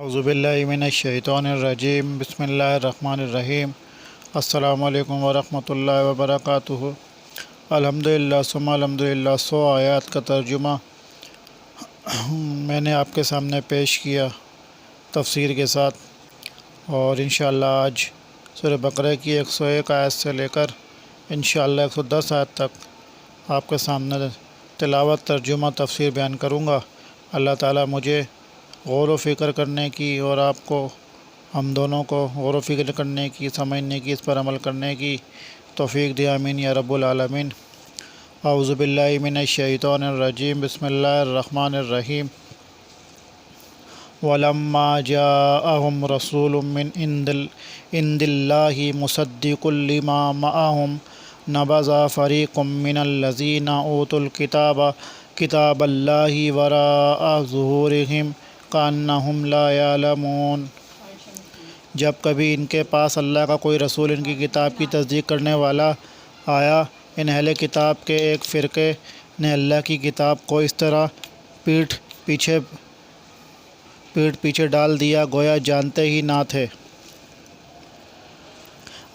اعوذ باللہ من الشیطان الرجیم، بسم اللہ الرحمن الرحیم۔ السلام علیکم ورحمۃ اللہ وبرکاتہ۔ الحمدللہ ثم الحمدللہ 100 آیات کا ترجمہ میں نے آپ کے سامنے پیش کیا تفسیر کے ساتھ، اور انشاءاللہ آج سورہ بقرہ کی 101 آیت سے لے کر انشاءاللہ 110 آیت تک آپ کے سامنے تلاوت، ترجمہ، تفسیر بیان کروں گا۔ اللہ تعالیٰ مجھے غور و فکر کرنے کی اور آپ کو، ہم دونوں کو غور و فکر کرنے کی، سمجھنے کی، اس پر عمل کرنے کی توفیق دے، آمین یا رب العالمین۔ اعوذ باللہ من الشیطان الرجیم، بسم اللہ الرحمن الرحیم۔ وَلَمَّا جَاءَهُمْ رَسُولٌ مِّنْ عِندِ اللَّهِ مُصَدِّقٌ لِّمَا مَعَهُمْ نَبَذَ فَرِيقٌ مِّنَ الَّذِينَ أُوتُوا الْكِتَابَ كِتَابَ اللَّهِ وَرَاءَ ظُهُورِهِمْ كَأَنَّهُمْ لَا يَعْلَمُونَ۔ جب کبھی ان کے پاس اللہ کا کوئی رسول ان کی کتاب کی تصدیق کرنے والا آیا، ان اہل کتاب کے ایک فرقے نے اللہ کی کتاب کو اس طرح پیٹھ پیچھے ڈال دیا گویا جانتے ہی نہ تھے۔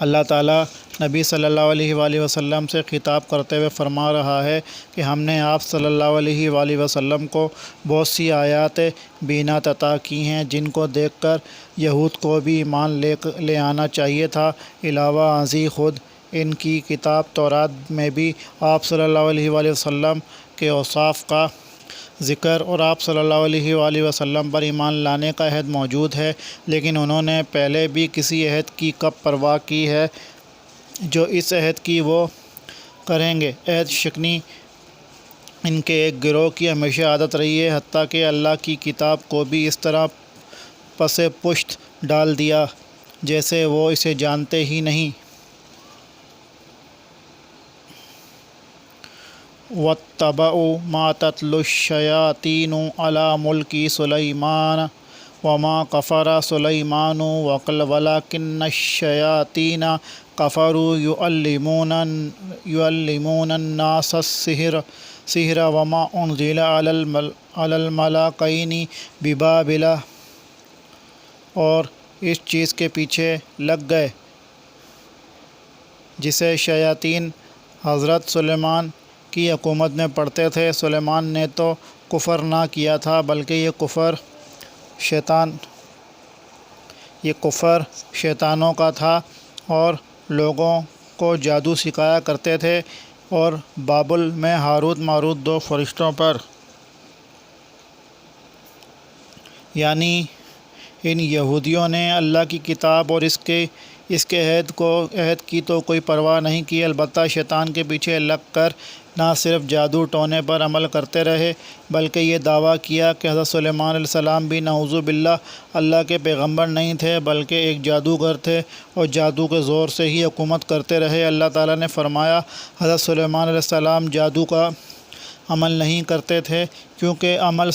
اللہ تعالیٰ نبی صلی اللہ علیہ وآلہ وسلم سے خطاب کرتے ہوئے فرما رہا ہے کہ ہم نے آپ صلی اللہ علیہ وآلہ وسلم کو بہت سی آیات بینات عطا کی ہیں، جن کو دیکھ کر یہود کو بھی ایمان لے آنا چاہیے تھا۔ علاوہ ازیں خود ان کی کتاب تورات میں بھی آپ صلی اللہ علیہ وآلہ وسلم کے اوصاف کا ذکر اور آپ صلی اللہ علیہ وآلہ وسلم پر ایمان لانے کا عہد موجود ہے، لیکن انہوں نے پہلے بھی کسی عہد کی کب پرواہ کی ہے جو اس عہد کی وہ کریں گے۔ عہد شکنی ان کے ایک گروہ کی ہمیشہ عادت رہی ہے، حتیٰ کہ اللہ کی کتاب کو بھی اس طرح پس پشت ڈال دیا جیسے وہ اسے جانتے ہی نہیں۔ وَاتَّبَعُوا مَا تَتْلُو الشَّيَاطِينُ عَلَىٰ مُلْكِ سُلَيْمَانَ وَمَا كَفَرَ سُلَيْمَانُ وَلَٰكِنَّ الشَّيَاطِينَ كَفَرُوا يُعَلِّمُونَ النَّاسَ السِّحْرَ وَمَا أُنزِلَ عَلَى الْمَلَكَيْنِ بِبَابِلَ، اور اس چیز کے پیچھے لگ گئے جسے شیاطین حضرت سلیمان کی حکومت میں پڑھتے تھے۔ سلیمان نے تو کفر نہ کیا تھا، بلکہ یہ کفر شیطانوں کا تھا، اور لوگوں کو جادو سکھایا کرتے تھے، اور بابل میں ہاروت ماروت دو فرشتوں پر، یعنی ان یہودیوں نے اللہ کی کتاب اور اس کے عہد کی تو کوئی پرواہ نہیں کی، البتہ شیطان کے پیچھے لگ کر نہ صرف جادو ٹونے پر عمل کرتے رہے، بلکہ یہ دعویٰ کیا کہ حضرت سلیمان علیہ السلام بھی نعوذ باللہ اللہ کے پیغمبر نہیں تھے، بلکہ ایک جادوگر تھے، اور جادو کے زور سے ہی حکومت کرتے رہے۔ اللہ تعالیٰ نے فرمایا، حضرت سلیمان علیہ السلام جادو کا عمل نہیں کرتے تھے، کیونکہ عمل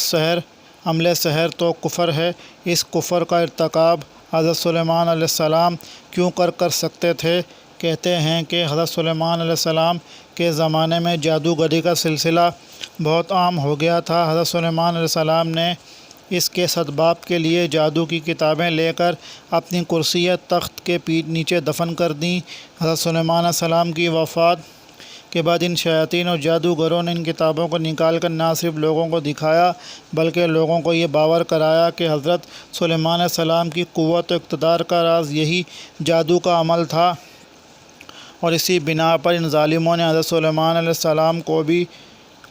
سحر تو کفر ہے۔ اس کفر کا ارتکاب حضرت سلیمان علیہ السلام کیوں کر سکتے تھے؟ کہتے ہیں کہ حضرت سلیمان علیہ السلام کے زمانے میں جادوگری کا سلسلہ بہت عام ہو گیا تھا۔ حضرت سلیمان علیہ السلام نے اس کے سدباب کے لیے جادو کی کتابیں لے کر اپنی کرسی یا تخت کے نیچے دفن کر دیں۔ حضرت سلیمان علیہ السلام کی وفات کے بعد ان شیاطین اور جادوگروں نے ان کتابوں کو نکال کر نہ صرف لوگوں کو دکھایا، بلکہ لوگوں کو یہ باور کرایا کہ حضرت سلیمان علیہ السلام کی قوت و اقتدار کا راز یہی جادو کا عمل تھا، اور اسی بنا پر ان ظالموں نے حضرت سلیمان علیہ السلام کو بھی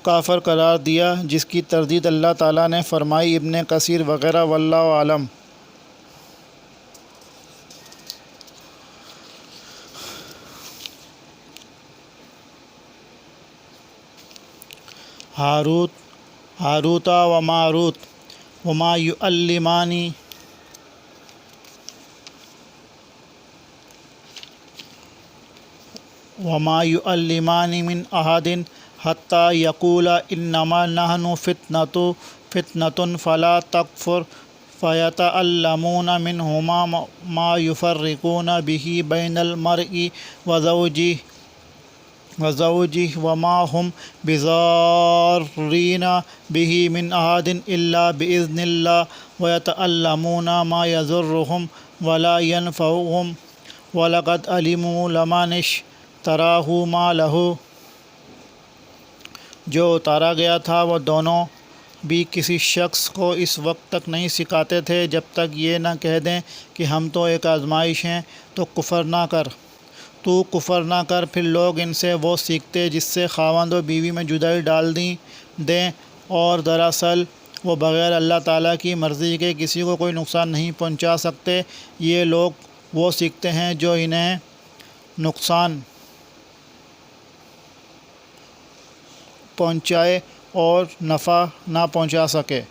کافر قرار دیا، جس کی تردید اللہ تعالیٰ نے فرمائی۔ ابن کثیر وغیرہ، واللہ اعلم۔ ہاروت و ماروت وما يعلمان من احد حتى يقولا انما نحن فتنة فلا تكفر فيتعلمون منهما ما يفرقون به بين المرء وزوجه وزوجه وما هم بضارين به من أحد إلا بإذن الله ويتعلمون ما يضرهم ولا ينفعهم وَلَقَدْ عَلِمُوا لَمَنِ اشْتَرَاهُ مَا لَهُ۔ جو اتارا گیا تھا وہ دونوں بھی کسی شخص کو اس وقت تک نہیں سکھاتے تھے جب تک یہ نہ کہہ دیں کہ ہم تو ایک آزمائش ہیں، تو کفر نہ کر۔ پھر لوگ ان سے وہ سیکھتے جس سے خاوند و بیوی میں جدائی ڈال دیں، اور دراصل وہ بغیر اللہ تعالیٰ کی مرضی کے کسی کو کوئی نقصان نہیں پہنچا سکتے۔ یہ لوگ وہ سیکھتے ہیں جو انہیں نقصان پہنچائے اور نفع نہ پہنچا سکے۔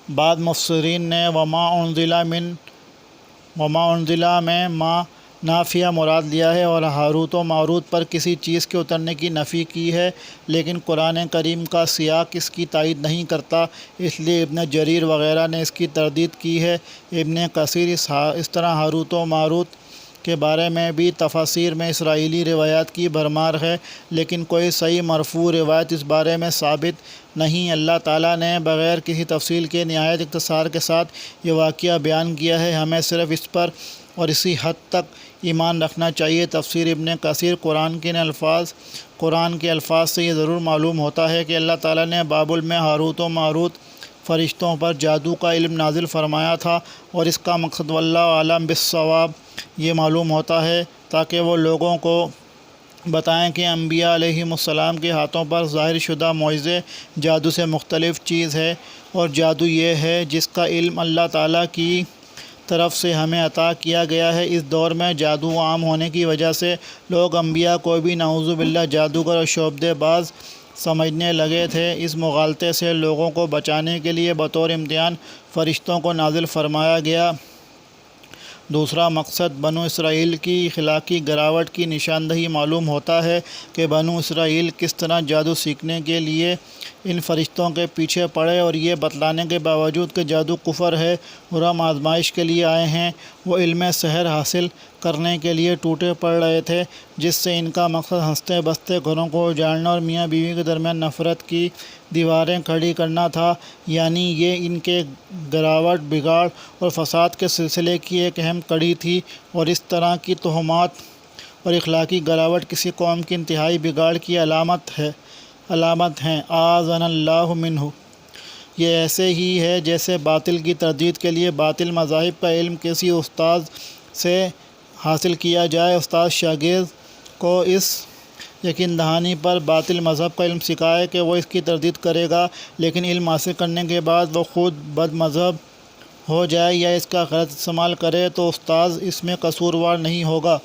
بعض مفسرین نے وما انزل میں ما نافیہ مراد لیا ہے اور ہاروت و ماروت پر کسی چیز کے اترنے کی نفی کی ہے، لیکن قرآن کریم کا سیاق اس کی تائید نہیں کرتا، اس لیے ابن جریر وغیرہ نے اس کی تردید کی ہے۔ ابن کثیر اس طرح ہاروت و ماروت کے بارے میں بھی تفاسیر میں اسرائیلی روایات کی بھرمار ہے، لیکن کوئی صحیح مرفوع روایت اس بارے میں ثابت نہیں۔ اللہ تعالیٰ نے بغیر کسی تفصیل کے نہایت اختصار کے ساتھ یہ واقعہ بیان کیا ہے، ہمیں صرف اس پر اور اسی حد تک ایمان رکھنا چاہیے۔ تفسیر ابن کثیر قرآن کے الفاظ سے یہ ضرور معلوم ہوتا ہے کہ اللہ تعالیٰ نے بابل میں ہاروت و ماروت فرشتوں پر جادو کا علم نازل فرمایا تھا، اور اس کا مقصد واللہ عالم بالصواب یہ معلوم ہوتا ہے تاکہ وہ لوگوں کو بتائیں کہ انبیاء علیہم السلام کے ہاتھوں پر ظاہر شدہ معجزے جادو سے مختلف چیز ہے، اور جادو یہ ہے جس کا علم اللہ تعالیٰ کی طرف سے ہمیں عطا کیا گیا ہے۔ اس دور میں جادو عام ہونے کی وجہ سے لوگ انبیاء کو بھی نعوذ باللہ جادوگر اور شعبدے باز سمجھنے لگے تھے۔ اس مغالطے سے لوگوں کو بچانے کے لیے بطور امتحان فرشتوں کو نازل فرمایا گیا۔ دوسرا مقصد بنو اسرائیل کی اخلاقی گراوٹ کی نشاندہی معلوم ہوتا ہے کہ بنو اسرائیل کس طرح جادو سیکھنے کے لیے ان فرشتوں کے پیچھے پڑے، اور یہ بتلانے کے باوجود کہ جادو کفر ہے اور ہم آزمائش کے لیے آئے ہیں، وہ علم سحر حاصل کرنے کے لیے ٹوٹے پڑ رہے تھے، جس سے ان کا مقصد ہنستے بستے گھروں کو اجاڑنا اور میاں بیوی کے درمیان نفرت کی دیواریں کھڑی کرنا تھا۔ یعنی یہ ان کے گراوٹ، بگاڑ اور فساد کے سلسلے کی ایک اہم کڑی تھی، اور اس طرح کی تہمات اور اخلاقی گراوٹ کسی قوم کی انتہائی بگاڑ کی علامت ہیں۔ اعاذنا اللہ منہ۔ یہ ایسے ہی ہے جیسے باطل کی تردید کے لیے باطل مذاہب کا علم کسی استاذ سے حاصل کیا جائے، استاذ شاگرد کو اس یقین دہانی پر باطل مذہب کا علم سکھائے کہ وہ اس کی تردید کرے گا، لیکن علم حاصل کرنے کے بعد وہ خود بد مذہب ہو جائے یا اس کا غلط استعمال کرے تو استاذ اس میں قصوروار نہیں ہوگا۔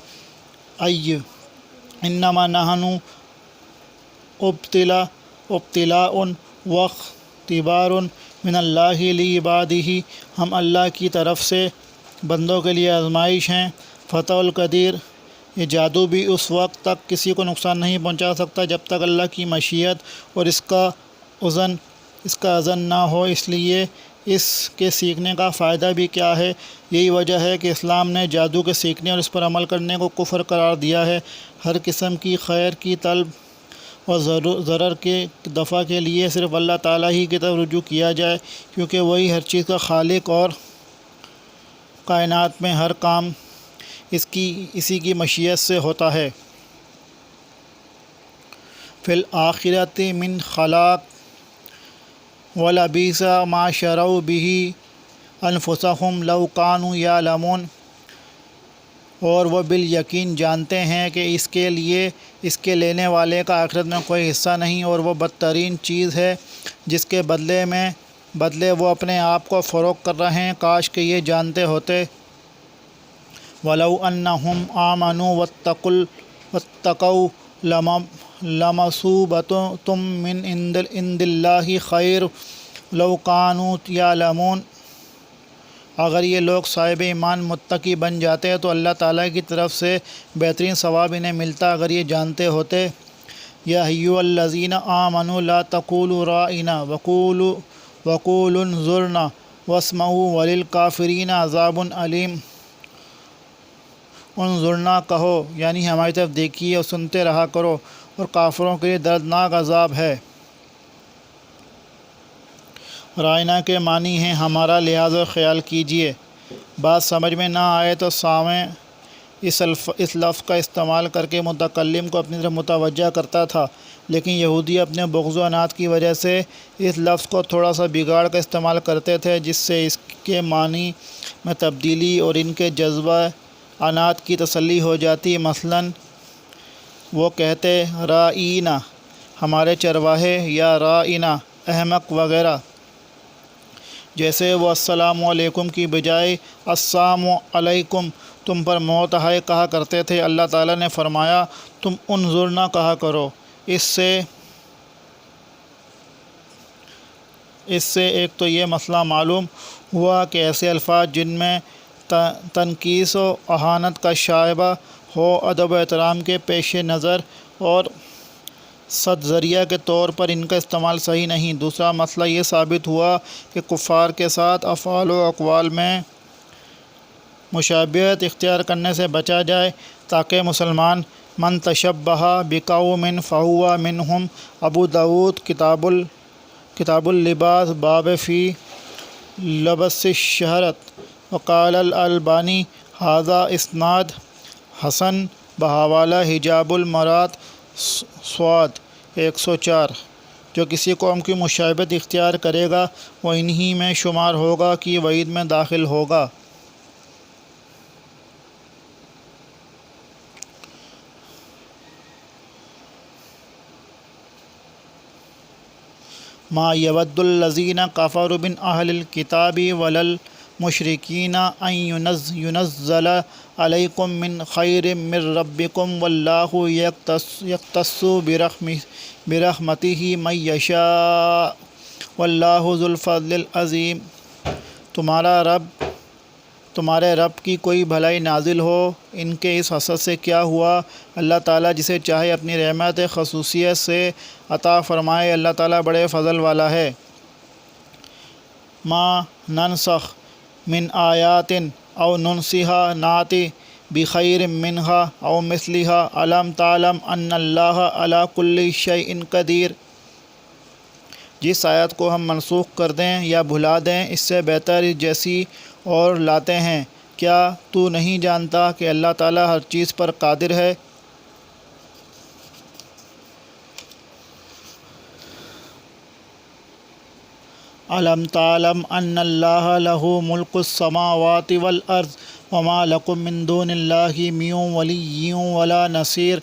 انما نحن ابتلاء واختبار من اللہ لعبادہ، ہم اللہ کی طرف سے بندوں کے لیے آزمائش ہیں۔ فتح القدیر، یہ جادو بھی اس وقت تک کسی کو نقصان نہیں پہنچا سکتا جب تک اللہ کی مشیت اور اس کا اذن نہ ہو، اس لیے اس کے سیکھنے کا فائدہ بھی کیا ہے؟ یہی وجہ ہے کہ اسلام نے جادو کے سیکھنے اور اس پر عمل کرنے کو کفر قرار دیا ہے۔ ہر قسم کی خیر کی طلب اور ضرر کے دفع کے لیے صرف اللہ تعالیٰ ہی کی طرف رجوع کیا جائے، کیونکہ وہی ہر چیز کا خالق اور کائنات میں ہر کام اسی کی مشیت سے ہوتا ہے۔ فی الآخرۃ من خلاق ولبئس ما شروا بہ انفسہم لو کانوا یعلمون، اور وہ بالیقین جانتے ہیں کہ اس کے لینے والے کا آخرت میں کوئی حصہ نہیں، اور وہ بدترین چیز ہے جس کے بدلے وہ اپنے آپ کو فروخت کر رہے ہیں۔ کاش کہ یہ جانتے ہوتے۔ وَلَوْ أَنَّهُمْ آمَنُوا وَاتَّقَوْا لَمَثُوبَةٌ مِّنْ عِندِ اللَّهِ خَيْرٌ لَوْ كَانُوا يَعْلَمُونَ۔ اگر یہ لوگ صاحب ایمان متقی بن جاتے تو اللہ تعالیٰ کی طرف سے بہترین ثواب انہیں ملتا اگر یہ جانتے ہوتے۔ یا ایھا الذین آمنوا لا تقولوا راعنا وقولوا انظرنا واسمعوا وللکافرین عذاب علیم۔ انظرنا کہو یعنی ہماری طرف دیکھیے اور سنتے رہا کرو، اور کافروں کے لیے دردناک عذاب ہے۔ رائنا کے معنی ہیں ہمارا لحاظ و خیال کیجیے۔ بات سمجھ میں نہ آئے تو سامع اس لفظ کا استعمال کر کے متکلم کو اپنی طرف متوجہ کرتا تھا، لیکن یہودی اپنے بغض و عناد کی وجہ سے اس لفظ کو تھوڑا سا بگاڑ کر استعمال کرتے تھے، جس سے اس کے معنی میں تبدیلی اور ان کے جذبہ عناد کی تسلی ہو جاتی۔ مثلاً وہ کہتے رائینا ہمارے چرواہے، یا رائینا احمق وغیرہ، جیسے وہ السلام علیکم کی بجائے السلام علیکم تم پر موت آئے کہا کرتے تھے۔ اللہ تعالیٰ نے فرمایا تم انظرنا کہا کرو۔ اس سے ایک تو یہ مسئلہ معلوم ہوا کہ ایسے الفاظ جن میں تنقیص و اہانت کا شائبہ ہو ادب و احترام کے پیش نظر اور صد ذریعہ کے طور پر ان کا استعمال صحیح نہیں۔ دوسرا مسئلہ یہ ثابت ہوا کہ کفار کے ساتھ افعال و اقوال میں مشابہت اختیار کرنے سے بچا جائے، تاکہ مسلمان من تشبہ بقوم فہو منہم۔ ابو داؤد کتاب اللباس باب فی لبس الشہرت۔ وقال الالبانی ھذا اسناد حسن بحوالہ حجاب المرات ص 104۔ جو کسی قوم کی مشابہت اختیار کرے گا وہ انہی میں شمار ہوگا کہ وعید میں داخل ہوگا۔ ما یود الذین کفروا من اہل الکتاب ولا المشرکین ان ینزل علیکم من خیر من ربکم واللہ یختص برحمتہ من یشاء واللہ ذو الفضل العظیم۔ تمہارے رب کی کوئی بھلائی نازل ہو، ان کے اس حسد سے کیا ہوا؟ اللہ تعالیٰ جسے چاہے اپنی رحمت خصوصیت سے عطا فرمائے، اللہ تعالیٰ بڑے فضل والا ہے۔ ما ننسخ من آیات او ننسها ناتی بخیر منہا او مثلہا الم تعلم ان اللہ علی کل شیء قدیر۔ جس آیت کو ہم منسوخ کر دیں یا بھلا دیں، اس سے بہتر جیسی اور لاتے ہیں۔ کیا تو نہیں جانتا کہ اللہ تعالیٰ ہر چیز پر قادر ہے؟ الم تعلم ان اللہ لہ ملک السماوات والارض وما لکم من دون اللہ من ولی ولا نصیر۔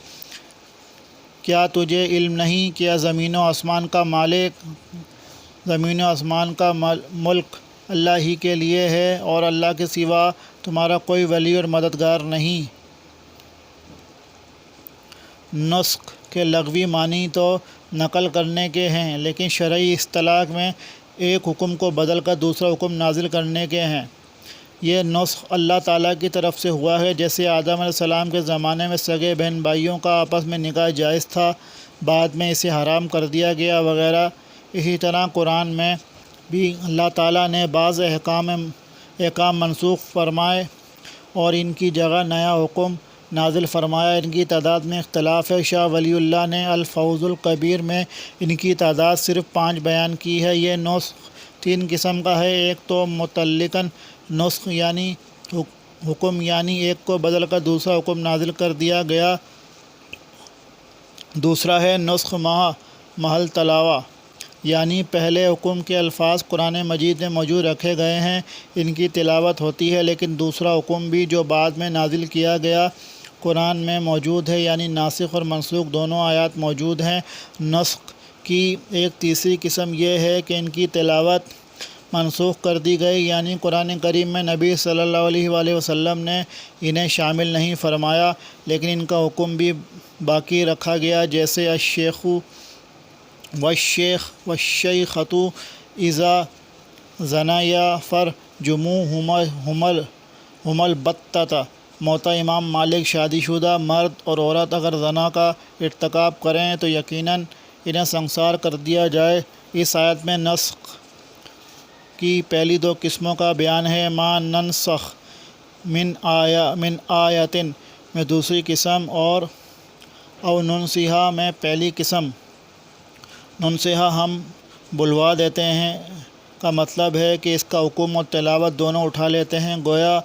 کیا تجھے علم نہیں کہ زمین و آسمان کا مالک، زمین و آسمان کا ملک اللہ ہی کے لیے ہے، اور اللہ کے سوا تمہارا کوئی ولی اور مددگار نہیں۔ نسخ کے لغوی معنی تو نقل کرنے کے ہیں، لیکن شرعی اصطلاح میں ایک حکم کو بدل کر دوسرا حکم نازل کرنے کے ہیں۔ یہ نسخ اللہ تعالیٰ کی طرف سے ہوا ہے۔ جیسے آدم علیہ السلام کے زمانے میں سگے بہن بھائیوں کا آپس میں نکاح جائز تھا، بعد میں اسے حرام کر دیا گیا وغیرہ، اسی طرح قرآن میں بھی اللہ تعالیٰ نے بعض احکام منسوخ فرمائے اور ان کی جگہ نیا حکم نازل فرمایا۔ ان کی تعداد میں اختلاف ہے۔ شاہ ولی اللہ نے الفوز الکبیر میں ان کی تعداد صرف 5 بیان کی ہے۔ یہ نسخ 3 قسم کا ہے۔ ایک تو متعلقاً نسخ یعنی حکم، یعنی ایک کو بدل کر دوسرا حکم نازل کر دیا گیا۔ دوسرا ہے نسخ محل تلاوہ، یعنی پہلے حکم کے الفاظ قرآن مجید میں موجود رکھے گئے ہیں، ان کی تلاوت ہوتی ہے، لیکن دوسرا حکم بھی جو بعد میں نازل کیا گیا قرآن میں موجود ہے، یعنی ناسخ اور منسوخ دونوں آیات موجود ہیں۔ نسخ کی ایک تیسری قسم یہ ہے کہ ان کی تلاوت منسوخ کر دی گئی، یعنی قرآن کریم میں نبی صلی اللہ علیہ وآلہ وسلم نے انہیں شامل نہیں فرمایا، لیکن ان کا حکم بھی باقی رکھا گیا، جیسے الشیخ والشیخۃ اذا زنیا فرجموہما البتۃ۔ موطا امام مالک شادی شدہ مرد اور عورت اگر زنا کا ارتکاب کریں تو یقیناً انہیں سنسار کر دیا جائے۔ اس آیت میں نسخ کی پہلی دو قسموں کا بیان ہے۔ ما ننسخ من آیتن میں دوسری قسم، اور او ننسیہا میں پہلی قسم۔ ننسیہا ہم بلوا دیتے ہیں کا مطلب ہے کہ اس کا حکم اور تلاوت دونوں اٹھا لیتے ہیں، گویا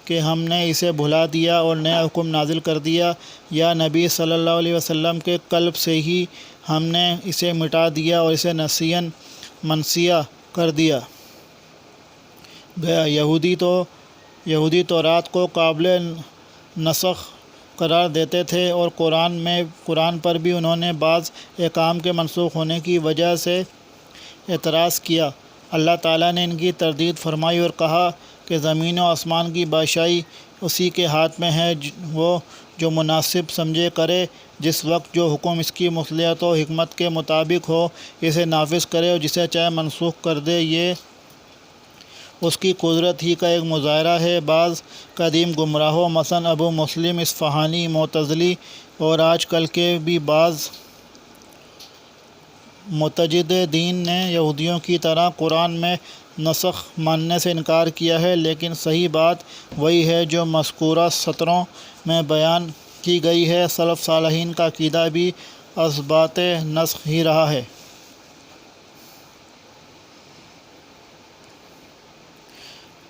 کہ ہم نے اسے بھلا دیا اور نیا حکم نازل کر دیا، یا نبی صلی اللہ علیہ وسلم کے قلب سے ہی ہم نے اسے مٹا دیا اور اسے نسیاً منسیہ کر دیا گیا۔ یہودی تورات کو قابل نسخ قرار دیتے تھے، اور قرآن پر بھی انہوں نے بعض احکام کے منسوخ ہونے کی وجہ سے اعتراض کیا۔ اللہ تعالیٰ نے ان کی تردید فرمائی اور کہا کہ زمین و آسمان کی بادشاہی اسی کے ہاتھ میں ہے، وہ جو مناسب سمجھے کرے، جس وقت جو حکم اس کی مصلحت و حکمت کے مطابق ہو اسے نافذ کرے، اور جسے چاہے منسوخ کر دے۔ یہ اس کی قدرت ہی کا ایک مظاہرہ ہے۔ بعض قدیم گمراہوں مثلاً ابو مسلم اصفہانی معتزلی اور آج کل کے بھی بعض متجددین نے یہودیوں کی طرح قرآن میں نسخ ماننے سے انکار کیا ہے، لیکن صحیح بات وہی ہے جو مذکورہ سطروں میں بیان کی گئی ہے۔ سلف صالحین کا عقیدہ بھی اثبات نسخ ہی رہا ہے۔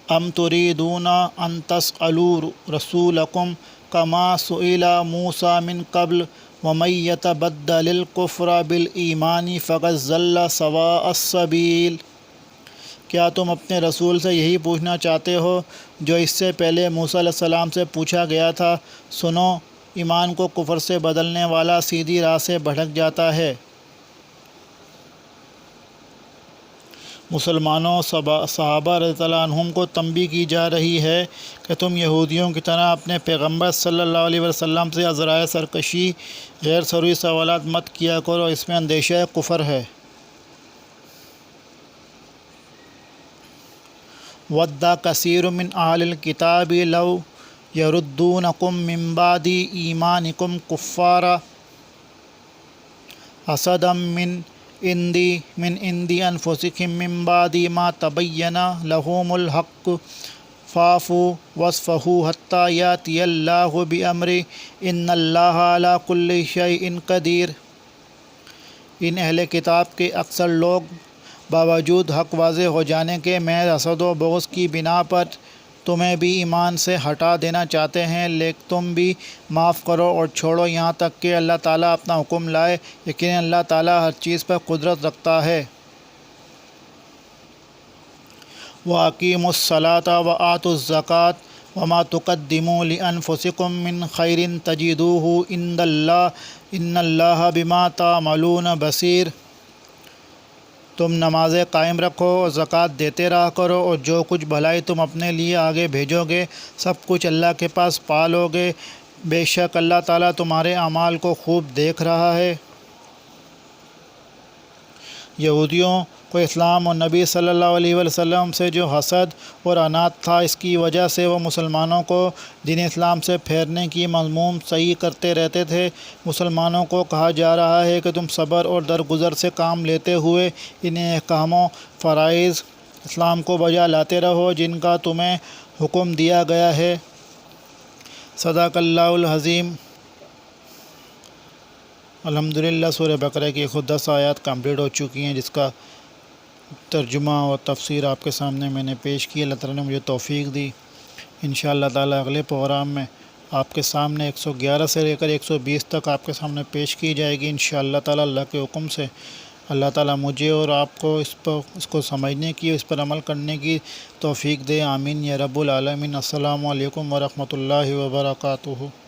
ام تريدون ان تسألوا رسولكم كما سئل موسى من قبل ومن يتبدل الكفر بالایمان فقد ضل سواء السبیل۔ کیا تم اپنے رسول سے یہی پوچھنا چاہتے ہو جو اس سے پہلے موسیٰ علیہ السلام سے پوچھا گیا تھا؟ سنو، ایمان کو کفر سے بدلنے والا سیدھی راہ سے بھٹک جاتا ہے۔ مسلمانوں صحابہ رضی اللہ عنہم کو تنبیہ کی جا رہی ہے کہ تم یہودیوں کی طرح اپنے پیغمبر صلی اللہ علیہ وسلم سے عذرائے سرکشی، غیر ضروری سوالات مت کیا کرو، اس میں اندیشہ کفر ہے۔ وَدَّ كَثِيرٌ مِّنْ أَهْلِ الْكِتَابِ لَوْ يَرُدُّونَكُم مِّن بَعْدِ إِيمَانِكُمْ كُفَّارًا حَسَدًا مِّنْ عِندِ أَنفُسِهِم مِّن بَعْدِ مَا تَبَيَّنَ لَهُمُ الْحَقُّ فَاعْفُوا وَاصْفَحُوا حَتَّىٰ يَأْتِيَ اللَّهُ بِأَمْرِهِ إِنَّ اللَّهَ عَلَىٰ كُلِّ شَيْءٍ قَدِيرٌ۔ ان اہل کتاب کے اکثر لوگ باوجود حق واضح ہو جانے کے محض حسد و بغض کی بنا پر تمہیں بھی ایمان سے ہٹا دینا چاہتے ہیں، لیکن تم بھی معاف کرو اور چھوڑو یہاں تک کہ اللہ تعالیٰ اپنا حکم لائے۔ یقیناً اللہ تعالیٰ ہر چیز پر قدرت رکھتا ہے۔ وَأَقِیمُوا الصَّلَاةَ وَآتُوا الزَّکَاةَ وَمَا تُقَدِّمُوا لِأَنفُسِکُم مِّن خَیْرٍ تَجِدُوهُ عِندَ اللَّهِ إِنَّ اللَّهَ بِمَا تَعْمَلُونَ بَصِیر۔ تم نمازیں قائم رکھو اور زکوٰۃ دیتے رہا کرو، اور جو کچھ بھلائی تم اپنے لیے آگے بھیجو گے سب کچھ اللہ کے پاس پالو گے، بے شک اللہ تعالیٰ تمہارے اعمال کو خوب دیکھ رہا ہے۔ یہودیوں کو اسلام اور نبی صلی اللہ علیہ وسلم سے جو حسد اور عناد تھا، اس کی وجہ سے وہ مسلمانوں کو دین اسلام سے پھیرنے کی مذموم صحیح کرتے رہتے تھے۔ مسلمانوں کو کہا جا رہا ہے کہ تم صبر اور درگزر سے کام لیتے ہوئے ان احکام و فرائض اسلام کو بجا لاتے رہو جن کا تمہیں حکم دیا گیا ہے۔ صدق اللہ العظیم۔ الحمدللہ سورہ بقرہ کی 110 آیات کمپلیٹ ہو چکی ہیں، جس کا ترجمہ اور تفسیر آپ کے سامنے میں نے پیش کی۔ اللہ تعالیٰ نے مجھے توفیق دی۔ انشاءاللہ تعالیٰ اگلے پروگرام میں آپ کے سامنے 111 سے لے کر 120 تک آپ کے سامنے پیش کی جائے گی انشاءاللہ تعالیٰ اللہ کے حکم سے۔ اللہ تعالیٰ مجھے اور آپ کو اس کو سمجھنے کی، اس پر عمل کرنے کی توفیق دے، آمین یا رب العالمین۔ السلام علیکم ورحمۃ اللہ وبرکاتہ۔